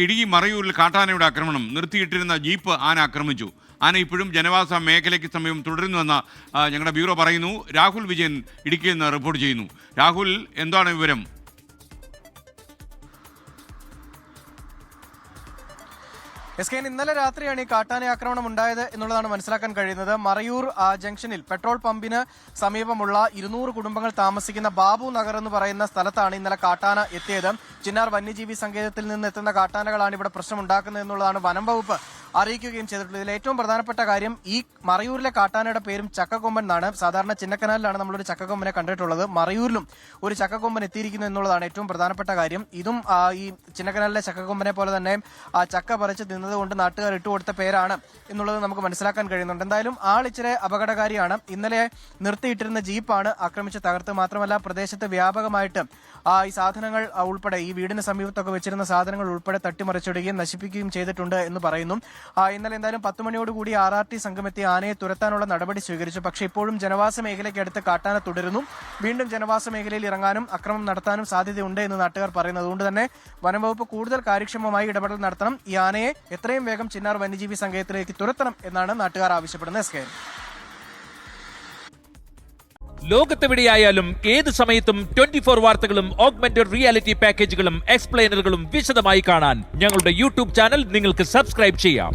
ഇടുക്കി മറയൂരിൽ കാട്ടാനയുടെ ആക്രമണം. നിർത്തിയിട്ടിരുന്ന ജീപ്പ് ആന ആക്രമിച്ചു. ആന ഇപ്പോഴും ജനവാസ മേഖലയ്ക്ക് സമീപം തുടരുന്നുവെന്ന് ഞങ്ങളുടെ ബ്യൂറോ പറയുന്നു. രാഹുൽ വിജയൻ ഇടുക്കിയിൽ നിന്ന് റിപ്പോർട്ട് ചെയ്യുന്നു. രാഹുൽ, എന്താണ് വിവരം? ഇന്നലെ രാത്രിയാണ് ഈ കാട്ടാന ആക്രമണം ഉണ്ടായത് എന്നുള്ളതാണ് മനസ്സിലാക്കാൻ കഴിയുന്നത്. മറയൂർ ജംഗ്ഷനിൽ പെട്രോൾ പമ്പിന് സമീപമുള്ള 200 കുടുംബങ്ങൾ താമസിക്കുന്ന ബാബു നഗർ എന്ന് പറയുന്ന സ്ഥലത്താണ് ഇന്നലെ കാട്ടാന എത്തിയത്. ചിന്നാർ വന്യജീവി സങ്കേതത്തിൽ നിന്ന് എത്തുന്ന കാട്ടാനകളാണ് ഇവിടെ പ്രശ്നമുണ്ടാക്കുന്നത് എന്നുള്ളതാണ് വനം വകുപ്പ് അറിയിക്കുകയും ചെയ്തിട്ടുള്ളത്. ഇതിൽ ഏറ്റവും പ്രധാനപ്പെട്ട കാര്യം, ഈ മറയൂരിലെ കാട്ടാനയുടെ പേരും ചക്കക്കൊമ്പൻ എന്നാണ്. സാധാരണ ചിന്നക്കനാലിലാണ് നമ്മളൊരു ചക്കക്കൊമ്പനെ കണ്ടിട്ടുള്ളത്. മറയൂരിലും ഒരു ചക്കക്കൊമ്പൻ എത്തിയിരിക്കുന്നു എന്നുള്ളതാണ് ഏറ്റവും പ്രധാനപ്പെട്ട കാര്യം. ഇതും ഈ ചിന്നക്കനാലിലെ ചക്കക്കൊമ്പനെ പോലെ തന്നെ ചക്ക പറിച്ച് തിന്നതുകൊണ്ട് നാട്ടുകാർ ഇട്ടുകൊടുത്ത പേരാണ് എന്നുള്ളത് നമുക്ക് മനസ്സിലാക്കാൻ കഴിയുന്നുണ്ട്. എന്തായാലും ആളിച്ചിരി അപകടകാരിയാണ്. ഇന്നലെ നിർത്തിയിട്ടിരുന്ന ജീപ്പാണ് ആക്രമിച്ച് തകർത്ത്. മാത്രമല്ല പ്രദേശത്ത് വ്യാപകമായിട്ട് ഈ സാധനങ്ങൾ ഉൾപ്പെടെ, ഈ വീടിന് സമീപത്തൊക്കെ വെച്ചിരുന്ന സാധനങ്ങൾ ഉൾപ്പെടെ തട്ടിമറിച്ചിടുകയും നശിപ്പിക്കുകയും ചെയ്തിട്ടുണ്ട് എന്ന് പറയുന്നു. ഇന്നലെ എന്തായാലും 10 മണിയോടുകൂടി RRT സംഘമെത്തി ആനയെ തുരത്താനുള്ള നടപടി സ്വീകരിച്ചു. പക്ഷേ ഇപ്പോഴും ജനവാസ മേഖലയ്ക്കടുത്ത് കാട്ടാന തുടരുന്നു. വീണ്ടും ജനവാസ മേഖലയിൽ ഇറങ്ങാനും അക്രമം നടത്താനും സാധ്യതയുണ്ട് എന്ന് നാട്ടുകാർ പറയുന്നത്. അതുകൊണ്ട് തന്നെ വനംവകുപ്പ് കൂടുതൽ കാര്യക്ഷമമായി ഇടപെടൽ നടത്തണം. ഈ ആനയെ എത്രയും വേഗം ചിന്നാർ വന്യജീവി സങ്കേതത്തിലേക്ക് തുരത്തണം എന്നാണ് നാട്ടുകാർ ആവശ്യപ്പെടുന്നത്. ലോകത്തെവിടെയായാലും ഏത് സമയത്തും 24 വാർത്തകളും ഓഗ്മെന്റഡ് റിയാലിറ്റി പാക്കേജുകളും എക്സ്പ്ലെയിനറുകളും വിശദമായി കാണാൻ ഞങ്ങളുടെ യൂട്യൂബ് ചാനൽ നിങ്ങൾക്ക് സബ്സ്ക്രൈബ് ചെയ്യാം.